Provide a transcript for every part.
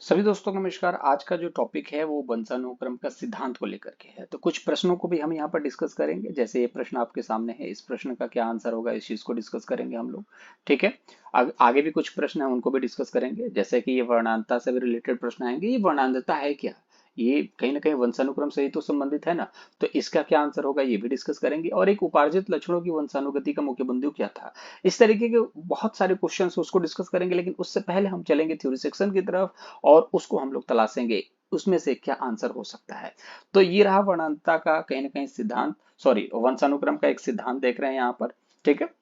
सभी दोस्तों को नमस्कार। आज का जो टॉपिक है वो वंशानुक्रम का सिद्धांत को लेकर के है। तो कुछ प्रश्नों को भी हम यहाँ पर डिस्कस करेंगे। जैसे ये प्रश्न आपके सामने है, इस प्रश्न का क्या आंसर होगा, इस चीज को डिस्कस करेंगे हम लोग। ठीक है। आगे भी कुछ प्रश्न है, उनको भी डिस्कस करेंगे। जैसे कि ये वर्णांतता से भी रिलेटेड प्रश्न आएंगे। ये वर्णांतता है क्या, ये कहीं ना कहीं वंशानुक्रम से ही तो संबंधित है ना। तो इसका क्या आंसर होगा ये भी डिस्कस करेंगे। और एक उपार्जित लक्षणों की वंशानुगति का मुख्य बिंदु क्या था, इस तरीके के बहुत सारे क्वेश्चंस उसको डिस्कस करेंगे। लेकिन उससे पहले हम चलेंगे थ्योरी सेक्शन की तरफ और उसको हम लोग तलाशेंगे उसमें से क्या आंसर हो सकता है। तो ये रहा वर्णांतता का कहीं ना कहीं सिद्धांत, सॉरी वंशानुक्रम का एक सिद्धांत देख रहे हैं यहाँ पर। ठीक है।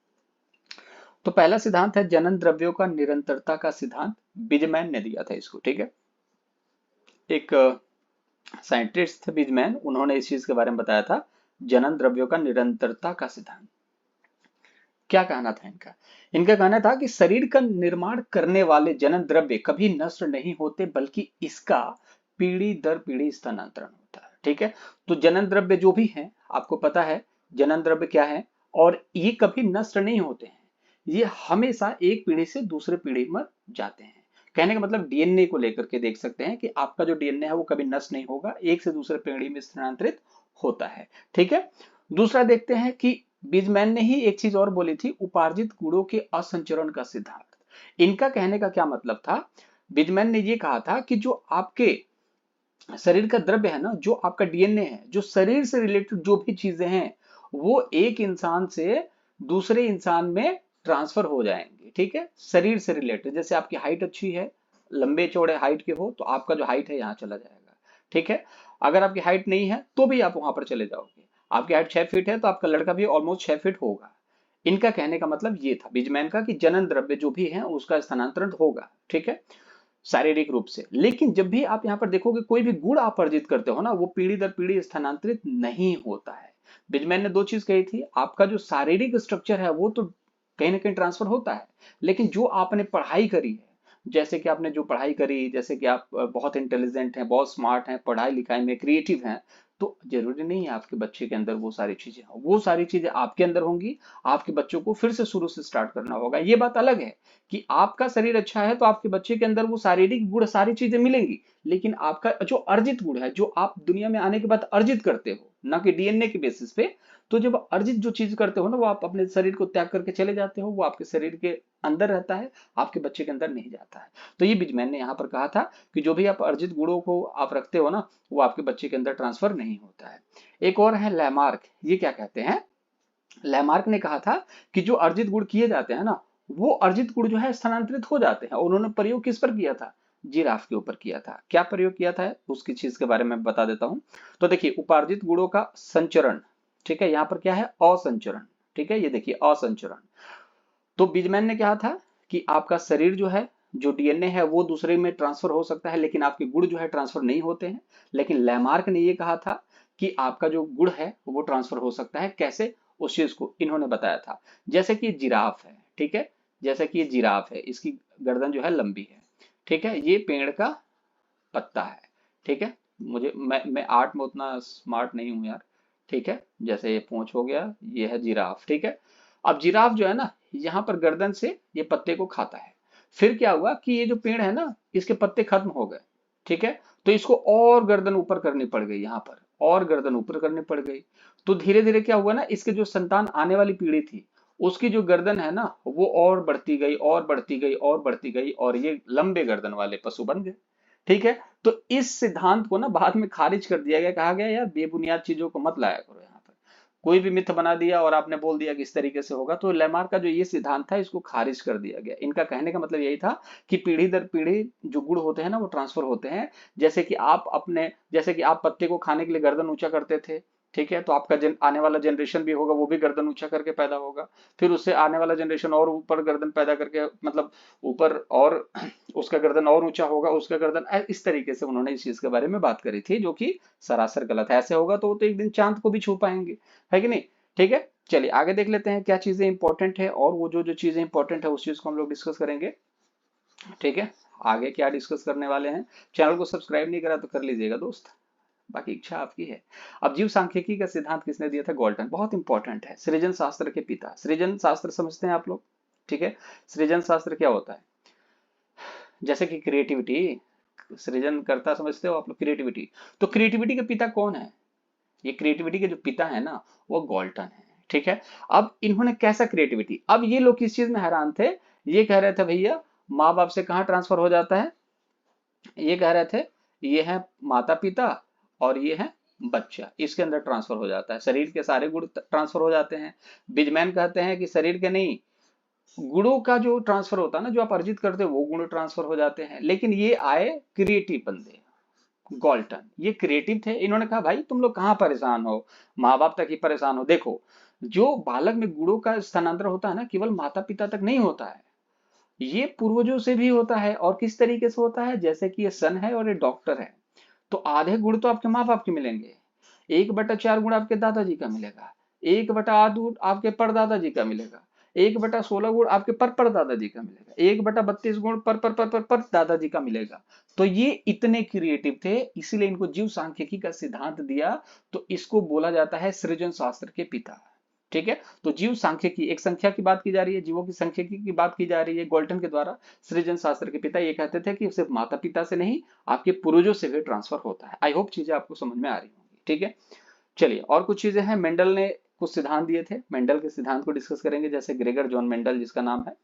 तो पहला सिद्धांत है जनन द्रव्यों का निरंतरता का सिद्धांत। बिजमैन ने दिया था इसको। ठीक है। एक साइंटिस्ट थे बिजमैन, उन्होंने इस चीज के बारे में बताया था, जनन द्रव्यों का निरंतरता का सिद्धांत। क्या कहना था इनका, इनका कहना था कि शरीर का निर्माण करने वाले जनन द्रव्य कभी नष्ट नहीं होते, बल्कि इसका पीढ़ी दर पीढ़ी स्थानांतरण होता है। ठीक है। तो जनन द्रव्य जो भी है, आपको पता है जनन द्रव्य क्या है, और ये कभी नष्ट नहीं होते हैं। ये हमेशा एक पीढ़ी से दूसरे पीढ़ी में जाते हैं। कहने का मतलब डीएनए को लेकर के देख सकते हैं कि आपका जो डीएनए है वो कभी नष्ट नहीं होगा, एक से दूसरे पीढ़ी में स्थानांतरित होता है। ठीक है। दूसरा देखते हैं कि बिजमैन ने ही एक चीज और बोली थी, उपार्जित गुणों के असंचरण का सिद्धांत। इनका कहने का क्या मतलब था, बिजमैन ने ये कहा था कि जो आपके शरीर का द्रव्य है ना, जो आपका डीएनए है, जो शरीर से रिलेटेड जो भी चीजें हैं, वो एक इंसान से दूसरे इंसान में ट्रांसफर हो जाएंगे। ठीक है। शरीर से रिलेटेड, जैसे आपकी हाइट अच्छी है, लंबे चौड़े हाइट के हो, तो आपका जो हाइट है यहाँ चला जाएगा। ठीक है। अगर आपकी हाइट नहीं है तो भी आप वहां पर चले जाओगे। आपकी हाइट 6 फीट है तो आपका लड़का भी ऑलमोस्ट 6 फीट होगा। इनका कहने का मतलब ये था बिजमैन का, कि जनन द्रव्य जो भी है उसका स्थानांतरण होगा। ठीक है। शारीरिक रूप से। लेकिन जब भी आप यहाँ पर देखोगे कोई भी गुण आप अर्जित करते हो ना, वो पीढ़ी दर पीढ़ी स्थानांतरित नहीं होता है। बिजमैन ने दो चीज कही थी, आपका जो शारीरिक स्ट्रक्चर है वो तो कहीं ना कहीं ट्रांसफर होता है, लेकिन जो आपने पढ़ाई करी है, जैसे कि आपने जो पढ़ाई करी, जैसे कि आप बहुत इंटेलिजेंट हैं, बहुत स्मार्ट हैं, पढ़ाई लिखाई में क्रिएटिव हैं, तो जरूरी नहीं है आपके बच्चे के अंदर वो सारी चीजें हों। वो सारी चीजें आपके अंदर होंगी, आपके बच्चों को फिर से शुरू से स्टार्ट करना होगा। ये बात अलग है कि आपका शरीर अच्छा है तो आपके बच्चे के अंदर वो शारीरिक गुण सारी चीजें मिलेंगी, लेकिन आपका जो अर्जित गुण है, जो आप दुनिया में आने के बाद अर्जित करते हो, ना कि डीएनए के बेसिस पे, तो जब अर्जित जो चीज करते हो ना, वो आप अपने शरीर को त्याग करके चले जाते हो, वो आपके शरीर के अंदर रहता है, आपके बच्चे के अंदर नहीं जाता है। तो ये बिजमैन ने यहाँ पर कहा था कि जो भी आप अर्जित गुणों को आप रखते हो ना, वो आपके बच्चे के अंदर ट्रांसफर नहीं होता है। एक और है लैमार्क, ये क्या कहते हैं, लैमार्क ने कहा था कि जो अर्जित गुण किए जाते हैं ना, वो अर्जित गुण जो है स्थानांतरित हो जाते हैं। और उन्होंने प्रयोग किस पर किया था, जिराफ के ऊपर किया था। क्या प्रयोग किया था उसकी चीज के बारे में बता देता हूं। तो देखिए, उपार्जित गुणों का संचरण, ठीक है, यहाँ पर क्या है, असंचरण। ठीक है, ये देखिए असंचरण। तो बिजमैन ने कहा था कि आपका शरीर जो है, जो डीएनए है वो दूसरे में ट्रांसफर हो सकता है, लेकिन आपके गुण जो है ट्रांसफर नहीं होते हैं। लेकिन लैमार्क ने ये कहा था कि आपका जो गुण है वो ट्रांसफर हो सकता है। कैसे, उस चीज को इन्होंने बताया था। जैसे कि जिराफ है, ठीक है, जैसे कि ये जिराफ है, इसकी गर्दन जो है लंबी है। ठीक है। ये पेड़ का पत्ता है। ठीक है। मैं आर्ट में उतना स्मार्ट नहीं हूं यार। ठीक है। जैसे ये पूंछ हो गया, ये है जिराफ। ठीक है। अब जिराफ जो है ना, यहाँ पर गर्दन से ये पत्ते को खाता है। फिर क्या हुआ कि ये जो पेड़ है ना, इसके पत्ते खत्म हो गए। ठीक है। तो इसको और गर्दन ऊपर करनी पड़ गई, यहाँ पर और गर्दन ऊपर करनी पड़ गई। तो धीरे धीरे क्या हुआ ना, इसके जो संतान आने वाली पीढ़ी थी, उसकी जो गर्दन है ना, वो और बढ़ती गई और बढ़ती गई और बढ़ती गई, और ये लंबे गर्दन वाले पशु बन गए। ठीक है। तो इस सिद्धांत को ना बाद में खारिज कर दिया गया, कहा गया यार बेबुनियाद चीजों को मत लाया करो यहाँ पर। कोई भी मिथ बना दिया और आपने बोल दिया कि इस तरीके से होगा, तो लेमार्क का जो ये सिद्धांत था इसको खारिज कर दिया गया। इनका कहने का मतलब यही था कि पीढ़ी दर पीढ़ी जो गुण होते हैं ना वो ट्रांसफर होते हैं। जैसे कि आप पत्ते को खाने के लिए गर्दन ऊंचा करते थे, ठीक है, तो आपका आने वाला जनरेशन भी होगा, वो भी गर्दन ऊंचा करके पैदा होगा। फिर उससे आने वाला जनरेशन और ऊपर गर्दन पैदा करके, मतलब ऊपर, और उसका गर्दन और ऊंचा होगा, उसका गर्दन इस तरीके से उन्होंने इस चीज के बारे में बात करी थी, जो कि सरासर गलत है। ऐसे होगा तो वो तो एक दिन चांद को भी छू पाएंगे, है कि नहीं। ठीक है। चलिए आगे देख लेते हैं क्या चीजें इंपॉर्टेंट है, और वो जो जो चीजें इंपॉर्टेंट है उस चीज को हम लोग डिस्कस करेंगे। ठीक है। आगे क्या डिस्कस करने वाले हैं, चैनल को सब्सक्राइब नहीं करा तो कर लीजिएगा दोस्त, बाकी इच्छा आपकी है। अब जीव सांख्यिकी का सिद्धांत किसने दिया था, गॉल्टन। बहुत इंपॉर्टेंट है, सृजन शास्त्र के पिता। सृजन शास्त्र समझते हैं आप लोग। ठीक है। सृजन शास्त्र क्या होता है, जैसे कि क्रिएटिविटी, सृजनकर्ता समझते हो आप लोग, क्रिएटिविटी। तो क्रिएटिविटी के पिता कौन है? ये क्रिएटिविटी के जो पिता है ना, वो गॉल्टन है। ठीक है। अब इन्होंने कैसा क्रिएटिविटी, अब ये लोग किस चीज में हैरान थे, ये कह रहे थे भैया माँ बाप से कहाँ ट्रांसफर हो जाता है, ये कह रहे थे ये है माता पिता और ये है बच्चा, इसके अंदर ट्रांसफर हो जाता है, शरीर के सारे गुण ट्रांसफर हो जाते हैं। बिजमैन कहते हैं कि शरीर के नहीं, गुणों का जो ट्रांसफर होता है ना, जो आप अर्जित करते हो वो गुण ट्रांसफर हो जाते हैं। लेकिन ये आए क्रिएटिव बंदे, गॉल्टन, ये क्रिएटिव थे। इन्होंने कहा भाई तुम लोग कहाँ परेशान हो, माँ बाप तक ही परेशान हो। देखो, जो बालक में गुणों का स्थानांतरण होता है ना, केवल माता पिता तक नहीं होता है, ये पूर्वजों से भी होता है। और किस तरीके से होता है, जैसे कि ये सन है और ये डॉक्टर है, तो आधे गुण तो आपके माँ बाप के मिलेंगे, 1/4 गुण आपके दादाजी का मिलेगा, 1/8 गुण आपके परदादा जी का मिलेगा, 1/16 गुण आपके पर परदादाजी का मिलेगा, 1/32 गुण पर दादाजी का मिलेगा। तो ये इतने क्रिएटिव थे, इसीलिए इनको जीव सांख्यिकी का सिद्धांत दिया। तो इसको बोला जाता है सृजन शास्त्र के पिता। ठीक है। तो जीव सांख्यिकी, एक संख्या की बात की जा रही है, जीवों की सांख्यिकी की बात की जा रही है गॉल्टन के द्वारा। सृजन शास्त्र के पिता ये कहते थे कि सिर्फ माता पिता से नहीं, आपके पूर्वजों से भी ट्रांसफर होता है। आई होप चीजें आपको समझ में आ रही होंगी। ठीक है। चलिए, और कुछ चीजें हैं। मेंडल ने कुछ सिद्धांत दिए थे, मेंडल के सिद्धांत को डिस्कस करेंगे। जैसे ग्रेगर जॉन मेंडल, जिसका नाम है,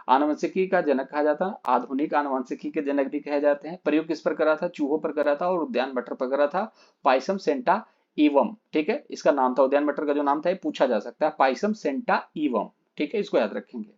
आनुवंशिकी का जनक कहा जाता है, आधुनिक आनुवंशिकी के जनक भी कहे जाते हैं। प्रयोग किस पर करा था, चूहों पर करा था और उद्यान मटर पर करा था, पाइसम सेंटा इवम। ठीक है, इसका नाम था, उद्यान मटर का जो नाम था ये पूछा जा सकता है, पाइसम सेंटा इवम। ठीक है, इसको याद रखेंगे।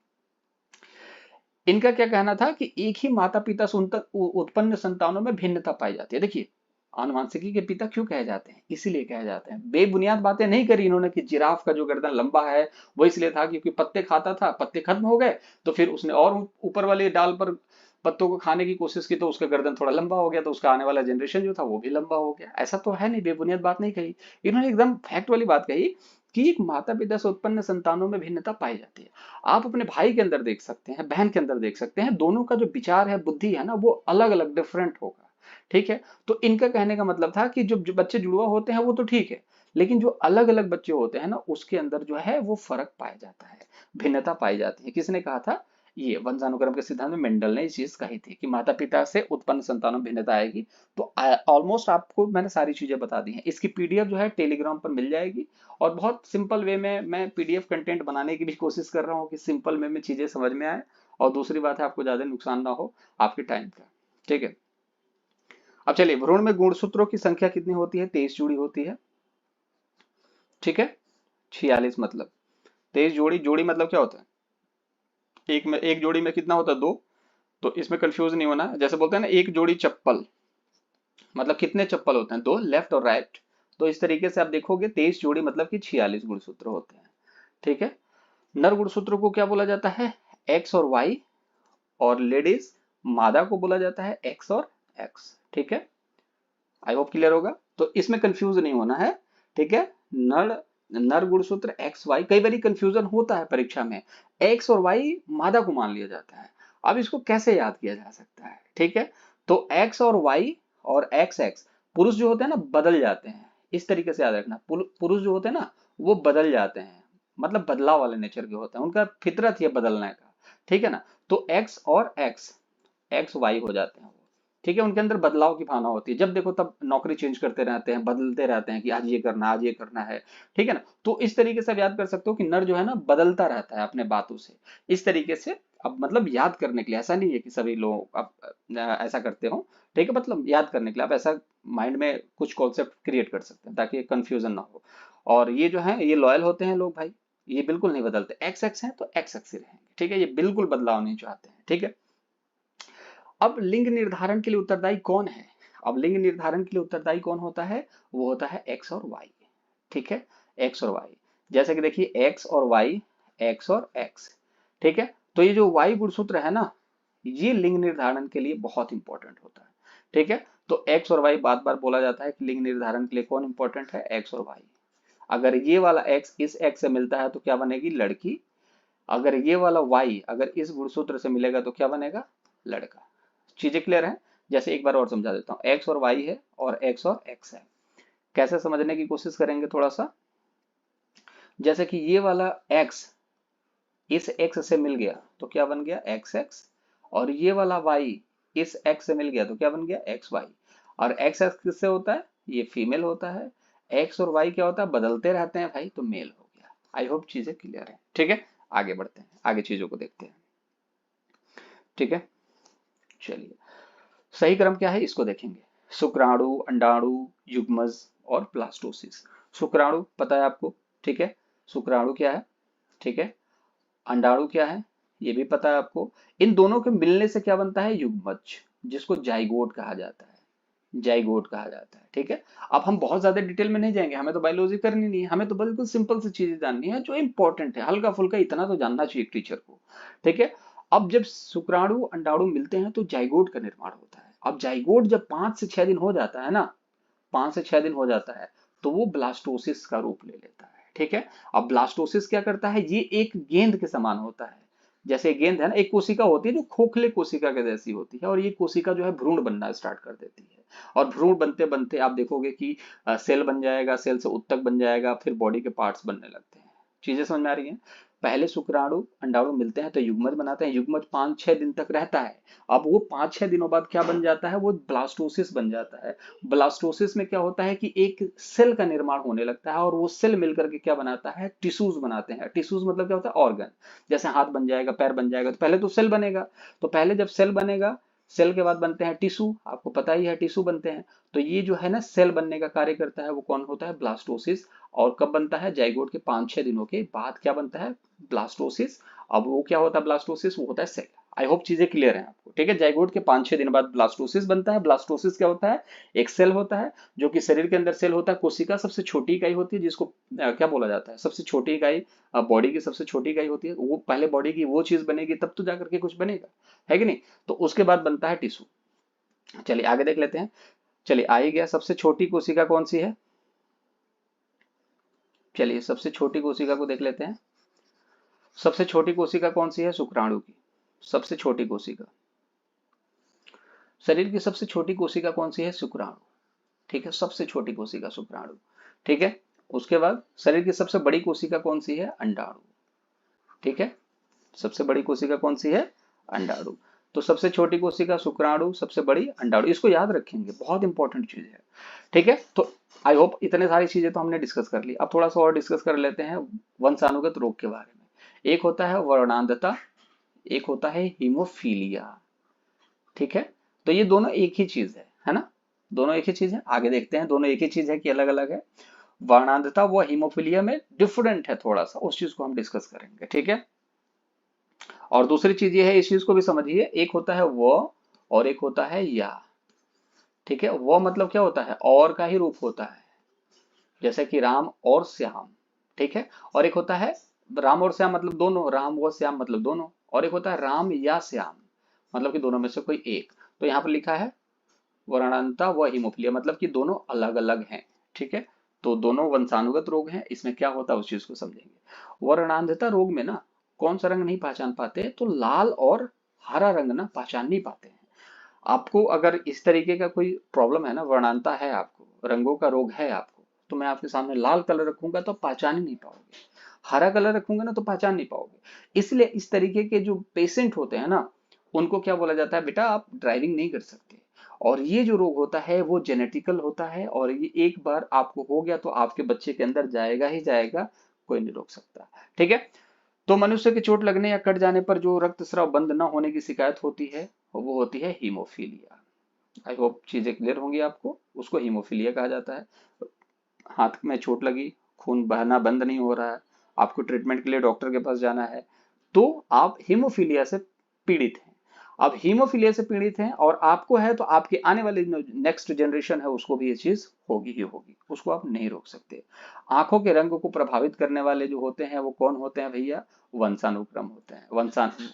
इनका क्या कहना था कि एक ही माता पिता से उत्पन्न संतानों में भिन्नता पाई जाती है। देखिए, आनुवंशिकी के पिता क्यों कहे जाते हैं, इसीलिए कहे जाते हैं। बेबुनियाद बातें नहीं करी इन्होंने कि जिराफ का जो गर्दन लंबा है वो इसलिए था क्योंकि पत्ते खाता था, पत्ते खत्म हो गए तो फिर उसने और ऊपर वाले डाल पर पत्तों को खाने की कोशिश की तो उसका गर्दन थोड़ा लंबा हो गया, तो उसका आने वाला जनरेशन जो था वो भी लंबा हो गया। ऐसा तो है नहीं, बेबुनियाद बात नहीं कही इन्होंने, एकदम फैक्ट वाली बात कही कि एक माता पिता से उत्पन्न संतानों में भिन्नता पाई जाती है। आप अपने भाई के अंदर देख सकते हैं, बहन के अंदर देख सकते हैं, दोनों का जो विचार है, बुद्धि है ना, वो अलग अलग डिफरेंट होगा। ठीक है। तो इनका कहने का मतलब था कि जो बच्चे जुड़वा होते हैं वो तो ठीक है, लेकिन जो अलग अलग बच्चे होते हैं ना, उसके अंदर जो है वो फर्क पाया जाता है, भिन्नता पाई जाती है। किसने कहा था, ये वंशानुक्रम के सिद्धांत में मेंडल ने इस चीज कही थी कि माता पिता से उत्पन्न संतानों में भिन्नता आएगी। तो ऑलमोस्ट आपको मैंने सारी चीजें बता दी हैं। इसकी पीडीएफ जो है टेलीग्राम पर मिल जाएगी, और बहुत सिंपल वे में मैं पीडीएफ कंटेंट बनाने की भी कोशिश कर रहा हूँ कि सिंपल वे में चीजें समझ में आए, और दूसरी बात है आपको ज्यादा नुकसान ना हो आपके टाइम का। ठीक है। अब चलिए, भ्रूण में गुणसूत्रों की संख्या कितनी होती है, 23 जोड़ी होती है। ठीक है, 46 मतलब 23 जोड़ी, जोड़ी मतलब क्या होता है, एक में, एक जोड़ी में कितना होता है, 2। तो इसमें कंफ्यूज नहीं होना, जैसे बोलते हैं ना एक जोड़ी चप्पल, मतलब कितने चप्पल होते हैं, 2, लेफ्ट और राइट। तो इस तरीके से आप देखोगे 23 जोड़ी मतलब कि 46 गुणसूत्र होते हैं। ठीक है। नर गुणसूत्र को क्या बोला जाता है, एक्स और वाई, और लेडीज मादा को बोला जाता है एक्स और एक्स। ठीक है, आई होप क्लियर होगा। तो इसमें कंफ्यूज नहीं होना है। ठीक है। नर नर गुणसूत्र एक्स वाई, कई बार कंफ्यूजन होता है परीक्षा में, एक्स और वाई मादा को मान लिया जाता है। अब इसको कैसे याद किया जा सकता है, ठीक है। तो एक्स और वाई और एक्स एक्स, पुरुष जो होते हैं ना बदल जाते हैं, इस तरीके से याद रखना, पुरुष जो होते हैं ना वो बदल जाते हैं, मतलब बदलाव वाले नेचर के होते हैं, उनका फितरत ही है बदलने का। ठीक है ना। तो एक्स और एक्स, एक्स वाई हो जाते हैं वो। ठीक है, उनके अंदर बदलाव की भावना होती है, जब देखो तब नौकरी चेंज करते रहते हैं, बदलते रहते हैं कि आज ये करना, आज ये करना है। ठीक है ना। तो इस तरीके से आप याद कर सकते हो कि नर जो है ना बदलता रहता है अपने बातों से, इस तरीके से। अब मतलब याद करने के लिए, ऐसा नहीं है कि सभी लोग अब ऐसा करते हो। ठीक है, मतलब याद करने के लिए आप ऐसा माइंड में कुछ कॉन्सेप्ट क्रिएट कर सकते हैं ताकि कंफ्यूजन ना हो। और ये जो है ये लॉयल होते हैं लोग भाई, ये बिल्कुल नहीं बदलते, एक्स एक्स है तो एक्स एक्स ही रहेंगे। ठीक है, ये बिल्कुल बदलाव नहीं चाहते हैं। ठीक है। अब लिंग निर्धारण के लिए उत्तरदायी कौन है, अब लिंग निर्धारण के लिए उत्तरदायी कौन होता है, वो होता है एक्स और वाई। ठीक है, एक्स और वाई। जैसे कि देखिए एक्स और वाई, एक्स और एक्स। ठीक है। तो ये जो वाई गुणसूत्र है ना, ये लिंग निर्धारण के लिए बहुत इंपॉर्टेंट होता है। ठीक है। तो एक्स और वाई बार बार बोला जाता है कि लिंग निर्धारण के लिए कौन इंपॉर्टेंट है, एक्स और वाई। अगर ये वाला एक्स इस एक्स से मिलता है तो क्या बनेगी, लड़की। अगर ये वाला वाई अगर इस गुणसूत्र से मिलेगा तो क्या बनेगा, लड़का। चीजें क्लियर है। जैसे एक बार और समझा देता हूँ, एक्स और वाई है और एक्स है। कैसे समझने की कोशिश करेंगे थोड़ा सा। जैसे कि ये वाला एक्स इस एक्स से मिल गया तो क्या बन गया, एक्स एक्स। और ये वाला वाई इस एक्स से मिल गया तो क्या बन गया एक्स वाई। और एक्स एक्स किससे होता है, ये फीमेल होता है। एक्स और वाई क्या होता है, बदलते रहते हैं भाई, तो मेल हो गया। आई होप चीजें क्लियर है। ठीक है, आगे बढ़ते हैं, आगे चीजों को देखते हैं। ठीक है, चलिए सही क्रम क्या है इसको देखेंगे। शुक्राणु, अंडाणु, युग्मज और ब्लास्टोसिस। शुक्राणु पता है आपको, ठीक है, शुक्राणु क्या है, ठीक है। अंडाणु क्या है, ये भी पता है आपको। इन दोनों के मिलने से क्या बनता है, युग्मज, जिसको जाइगोट कहा जाता है, जाइगोट कहा जाता है। ठीक है, अब हम बहुत ज्यादा डिटेल में नहीं जाएंगे, हमें तो बायोलॉजी करनी नहीं है, हमें तो बिल्कुल सिंपल सी चीजें जाननी है जो इंपॉर्टेंट है, हल्का फुल्का इतना तो जानना चाहिए टीचर को। ठीक है, अब जब शुक्राणु अंडाणु मिलते हैं तो जाइगोट का निर्माण होता है। अब जाइगोट जब 5 से 6 दिन हो जाता है ना, 5 से 6 दिन हो जाता है, तो वो ब्लास्टोसिस का रूप ले लेता है। ठीक है, अब ब्लास्टोसिस क्या करता है, ये एक गेंद के समान होता है। जैसे गेंद है ना, एक कोशिका होती है जो खोखले कोशिका के जैसी होती है, और ये कोशिका जो है भ्रूण बनना स्टार्ट कर देती है। और भ्रूण बनते बनते आप देखोगे कि सेल बन जाएगा, सेल से उत्तक बन जाएगा, फिर बॉडी के पार्ट्स बनने लगते हैं। चीजें समझ में आ रही हैं। पहले शुक्राणु अंडाणु मिलते हैं तो युग्मज बनाते हैं, युग्मज 5-6 दिन तक रहता है। अब वो 5-6 दिनों बाद क्या बन जाता है, वो ब्लास्टोसिस बन जाता है। ब्लास्टोसिस में क्या होता है कि एक सेल का निर्माण होने लगता है, और वो सेल मिलकर के क्या बनाता है, टिश्यूज बनाते हैं। टिश्यूज मतलब क्या होता है, ऑर्गन। जैसे हाथ बन जाएगा, पैर बन जाएगा, तो पहले तो सेल बनेगा। तो पहले जब सेल बनेगा, सेल के बाद बनते हैं टिश्यू, आपको पता ही है टिश्यू बनते हैं। तो ये जो है ना सेल बनने का कार्य करता है, वो कौन होता है, ब्लास्टोसिस। और कब बनता है, जाइगोट के 5-6 दिनों के बाद क्या बनता है, ब्लास्टोसिस। अब वो क्या होता है ब्लास्टोसिस, वो होता है सेल। आई होप चीजें क्लियर हैं आपको। ठीक है, जाइगोट के 5-6 दिन बाद ब्लास्टोसिस बनता है। ब्लास्टोसिस क्या होता है, एक सेल होता है, जो कि शरीर के अंदर सेल होता है। कोशिका सबसे छोटी इकाई होती है, जिसको क्या बोला जाता है, सबसे छोटी इकाई, बॉडी की सबसे छोटी इकाई होती है। वो पहले बॉडी की वो चीज बनेगी तब तो जाकर के कुछ बनेगा, है कि नहीं। तो उसके बाद बनता है टिश्यू। चलिए आगे देख लेते हैं। चलिए आ ही गया, सबसे छोटी कोशिका कौन सी है, चलिए सबसे छोटी कोशिका को देख लेते हैं। सबसे छोटी कोशिका कौन सी है, शुक्राणु की सबसे छोटी कोशिका। शरीर की सबसे छोटी कोशिका कौन सी है, शुक्राणु। ठीक है, सबसे छोटी कोशिका शुक्राणु। ठीक है, उसके बाद शरीर की सबसे बड़ी कोशिका कौन सी है, अंडाणु। ठीक है, सबसे बड़ी कोशिका कौन सी है, अंडाणु। तो सबसे छोटी कोशिका शुक्राणु, सबसे बड़ी अंडाणु, इसको याद रखेंगे, बहुत इंपॉर्टेंट चीज है। ठीक है, तो आई होप इतने सारी चीजें तो हमने डिस्कस कर ली। अब थोड़ा सा और डिस्कस कर लेते हैं वंशानुगत रोग के बारे में। एक होता है वर्णांधता, एक होता है हीमोफीलिया। ठीक है, तो ये दोनों एक ही चीज है ना, दोनों एक ही चीज है। आगे देखते हैं दोनों एक ही चीज है कि अलग अलग है। वर्णांधता व हीमोफीलिया में डिफरेंट है थोड़ा सा, उस चीज को हम डिस्कस करेंगे। ठीक है, और दूसरी चीज ये है, इस चीज को भी समझिए, एक होता है वो और एक होता है या। ठीक है, वो मतलब क्या होता है, और का ही रूप होता है, जैसे कि राम और श्याम। ठीक है, और एक होता है राम और श्याम मतलब दोनों, राम व श्याम मतलब दोनों। और एक होता है राम या श्याम, मतलब कि दोनों में से कोई एक। तो यहाँ पर लिखा है वर्णांधता व हीमोफीलिया, मतलब कि दोनों अलग अलग हैं। ठीक है, तो दोनों वंशानुगत रोग हैं। इसमें क्या होता है उस चीज को समझेंगे। वर्णांधता रोग में ना कौन सा रंग नहीं पहचान पाते, तो लाल और हरा रंग ना पहचान नहीं पाते हैं। आपको अगर इस तरीके का कोई प्रॉब्लम है ना, वर्णांधता है आपको, रंगों का रोग है आपको, तो मैं आपके सामने लाल कलर रखूंगा तो आप पहचान ही नहीं पाओगे, हरा कलर रखूंगा ना तो पहचान नहीं पाओगे। इसलिए इस तरीके के जो पेशेंट होते हैं ना, उनको क्या बोला जाता है, बेटा आप ड्राइविंग नहीं कर सकते। और ये जो रोग होता है वो जेनेटिकल होता है, और ये एक बार आपको हो गया तो आपके बच्चे के अंदर जाएगा ही जाएगा, कोई नहीं रोक सकता। ठीक है, तो मनुष्य के चोट लगने या कट जाने पर जो रक्तस्राव बंद न होने की शिकायत होती है, वो होती है हीमोफीलिया। आई होप चीजें क्लियर होंगी आपको, उसको हीमोफीलिया कहा जाता है। हाथ में चोट लगी, खून बहना बंद नहीं हो रहा है, आपको ट्रीटमेंट के लिए डॉक्टर के पास जाना है, तो आप हीमोफीलिया से पीड़ित हैं। अब हीमोफीलिया से पीड़ित हैं और आपको है, तो आपके आने वाले नेक्स्ट जनरेशन है उसको भी ये चीज होगी ही होगी, उसको आप नहीं रोक सकते। आंखों के रंग को प्रभावित करने वाले जो होते हैं वो कौन होते हैं भैया, वंशानुक्रम होते हैं।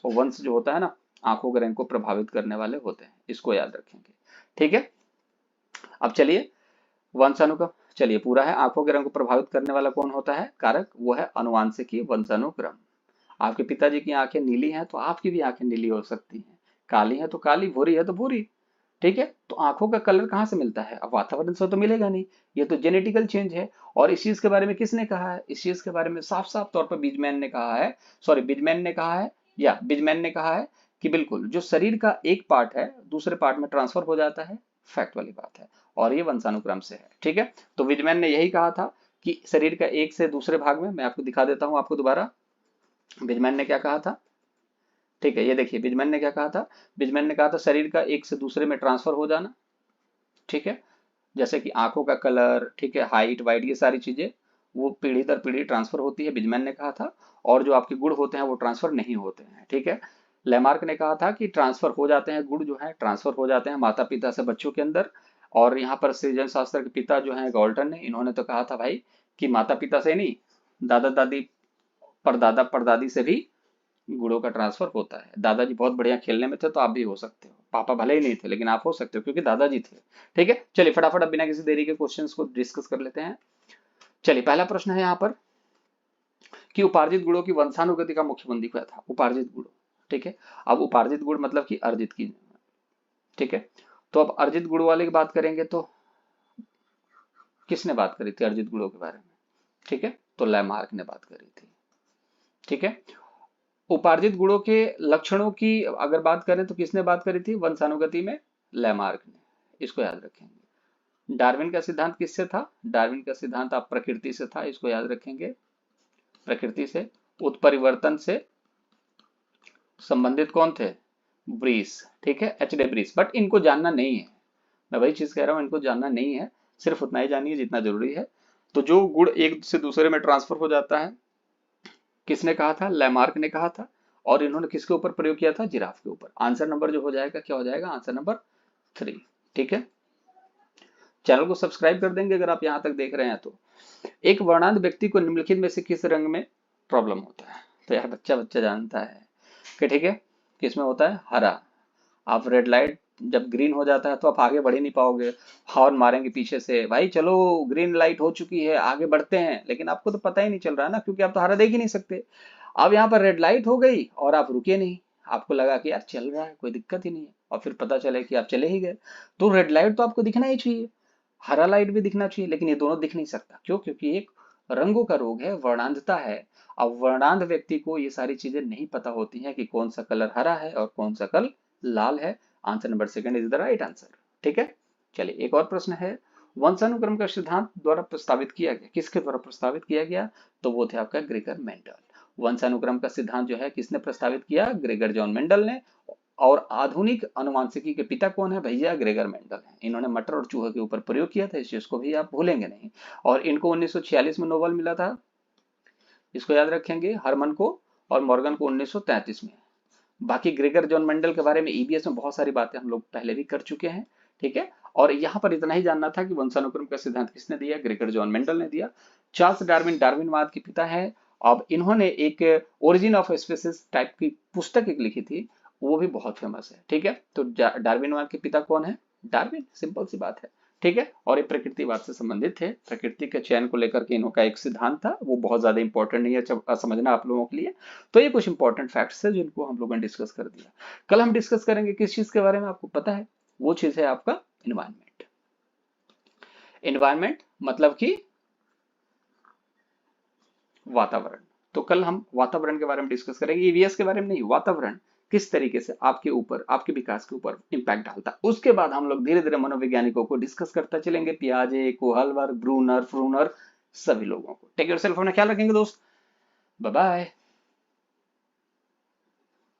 वंश जो होता है ना, आंखों के रंग को प्रभावित करने वाले होते हैं, इसको याद रखेंगे। ठीक है, अब चलिए वंशानुक्रम, चलिए पूरा है। आंखों के रंग को प्रभावित करने वाला कौन होता है कारक, वो है अनुवांशिकी वंशानुक्रम। आपके पिताजी की आंखें नीली हैं तो आपकी भी आंखें नीली हो सकती हैं, काली है तो काली, भूरी है तो भूरी। ठीक है, तो आंखों का कलर कहाँ से मिलता है, अब वातावरण से तो मिलेगा नहीं, ये तो जेनेटिकल चेंज है। और इस चीज के बारे में किसने कहा है, इस चीज के बारे में साफ साफ तौर पर बिजमैन ने कहा है, सॉरी बिजमैन ने कहा है, या बिजमैन ने कहा है कि बिल्कुल जो शरीर का एक पार्ट है दूसरे पार्ट में ट्रांसफर हो जाता है, फैक्ट वाली बात है, और ये वंशानुक्रम से है। ठीक है, तो विजमैन ने यही कहा था कि शरीर का एक से दूसरे भाग में, मैं आपको दिखा देता हूं आपको दोबारा, विजमैन ने क्या कहा था। ठीक है, ये देखिए विजमैन ने क्या कहा था, विजमैन ने कहा था शरीर का एक से दूसरे में ट्रांसफर हो जाना। ठीक है, जैसे कि आंखों का कलर, ठीक है, हाइट वाइट, ये सारी चीजें वो पीढ़ी दर पीढ़ी ट्रांसफर होती है, बिजमैन ने कहा था। और जो आपके गुण होते हैं वो ट्रांसफर नहीं होते हैं। ठीक है, लेमार्क ने कहा था कि ट्रांसफर हो जाते हैं, गुण जो है ट्रांसफर हो जाते हैं माता पिता से बच्चों के अंदर। और यहाँ पर सृजन शास्त्र के पिता जो है गॉल्टन ने, इन्होंने तो कहा था भाई कि माता पिता से नहीं, दादा दादी परदादा परदादी से भी गुणों का ट्रांसफर होता है। दादाजी बहुत बढ़िया खेलने में थे तो आप भी हो सकते हो, पापा भले ही नहीं थे लेकिन आप हो सकते हो क्योंकि दादाजी थे। ठीक है, चलिए फटाफट अब बिना किसी देरी के क्वेश्चंस को डिस्कस कर लेते हैं। चलिए पहला प्रश्न है यहाँ पर कि उपार्जित गुणों की वंशानुगति का मुख्य बंदी क्या था, उपार्जित गुण। ठीक है, अब उपार्जित गुण मतलब कि अर्जित की। ठीक है, तो अब अर्जित गुण वाले की बात करेंगे तो किसने बात करी थी अर्जित गुणों के बारे में। ठीक है, तो लैमार्क ने बात करी थी। ठीक है, उपार्जित गुणों के लक्षणों की अगर बात करें तो किसने बात करी थी वंशानुगति में, लैमार्क ने, इसको याद रखेंगे। डार्विन का सिद्धांत किससे था, डार्विन का सिद्धांत आप प्रकृति से था, इसको याद रखेंगे, प्रकृति से। उत्परिवर्तन से संबंधित कौन थे, ब्रीस। ठीक है, एच डे ब्रीस, बट इनको जानना नहीं है, मैं वही चीज कह रहा हूं, इनको जानना नहीं है, सिर्फ उतना ही जानिए जितना जरूरी है। तो जो गुण एक से दूसरे में ट्रांसफर हो जाता है, किसने कहा था, लैमार्क ने कहा था। और इन्होंने किसके ऊपर प्रयोग किया था, जिराफ के ऊपर। आंसर नंबर जो हो जाएगा क्या हो जाएगा, आंसर नंबर 3। ठीक है, चैनल को सब्सक्राइब कर देंगे अगर आप यहां तक देख रहे हैं तो। एक वर्णांध व्यक्ति को निम्नलिखित में से किस रंग में प्रॉब्लम होता है, तो यार बच्चा बच्चा जानता है कि ठीक है किसमें होता है, हरा। आप रेड लाइट जब ग्रीन हो जाता है तो आप आगे बढ़ ही नहीं पाओगे, हॉर्न मारेंगे पीछे से, भाई चलो ग्रीन लाइट हो चुकी है आगे बढ़ते हैं, लेकिन आपको तो पता ही नहीं चल रहा ना, क्योंकि आप तो हरा देख ही नहीं सकते। अब यहाँ पर रेड लाइट हो गई और आप रुके नहीं, आपको लगा कि यार चल रहा है कोई दिक्कत ही नहीं है, और फिर पता चले कि आप चले ही गए। तो रेड लाइट तो आपको दिखना ही चाहिए, हरा लाइट भी दिखना चाहिए, लेकिन ये दोनों दिख नहीं सकता। क्यों, क्योंकि एक रंगों का रोग है, वर्णांधता है। अब वर्णांध व्यक्ति को ये सारी चीजें नहीं पता होती हैं कि कौन सा कलर हरा है और कौन सा कलर लाल है। Answer number second is the right answer. ठीक है, चलिए एक और प्रश्न है, वंशानुक्रम का सिद्धांत द्वारा प्रस्तावित किया गया, किसके द्वारा प्रस्तावित किया गया, तो वो थे आपका ग्रेगर मेंडल। वंशानुक्रम का सिद्धांत जो है किसने प्रस्तावित किया, ग्रेगर जॉन मेंडल ने। और आधुनिक अनुवांशिकी के पिता कौन है भैया, ग्रेगर मेंडल है। इन्होंने मटर और चूहे के ऊपर प्रयोग किया था, इस चीज को भी आप भूलेंगे नहीं। और इनको 1946 में नोबेल मिला था, इसको याद रखेंगे, हरमन को, और मॉर्गन को 1933 में। बाकी ग्रेगर जॉन मेंडल के बारे में ईबीएस में बहुत सारी बातें हम लोग पहले भी कर चुके हैं। ठीक है, और यहाँ पर इतना ही जानना था कि वंशानुक्रम का सिद्धांत किसने दिया, ग्रेगर जॉन मेंडल ने दिया। चार्ल्स डार्विन डार्विनवाद के पिता है। अब इन्होंने एक ओरिजिन ऑफ स्पीसीज टाइप की पुस्तक एक लिखी थी, वो भी बहुत फेमस है। ठीक है, तो डार्विनवाद के पिता कौन है, डार्विन, सिंपल सी बात है। ठीक है, और ये प्रकृतिवाद से संबंधित थे, प्रकृति के चयन को लेकर के इनका एक सिद्धांत था, वो बहुत ज्यादा इंपॉर्टेंट नहीं है समझना आप लोगों के लिए। तो ये कुछ इंपॉर्टेंट फैक्ट्स है जिनको हम लोगों ने डिस्कस कर दिया। कल हम डिस्कस करेंगे किस चीज के बारे में, आपको पता है, वो चीज है आपका इन्वायरमेंट। इन्वायरमेंट मतलब कि वातावरण। तो कल हम वातावरण के बारे में डिस्कस करेंगे, ईवीएस के बारे में नहीं, वातावरण किस तरीके से आपके ऊपर, आपके विकास के ऊपर इंपैक्ट डालता है। उसके बाद हम लोग धीरे धीरे मनोवैज्ञानिकों को डिस्कस करते चलेंगे, पियाजे, कोहलबर्ग, ब्रूनर, फ्रूनर, सभी लोगों को। टेक योरसेल्फ, अपना ख्याल रखेंगे दोस्त, बाय बाय।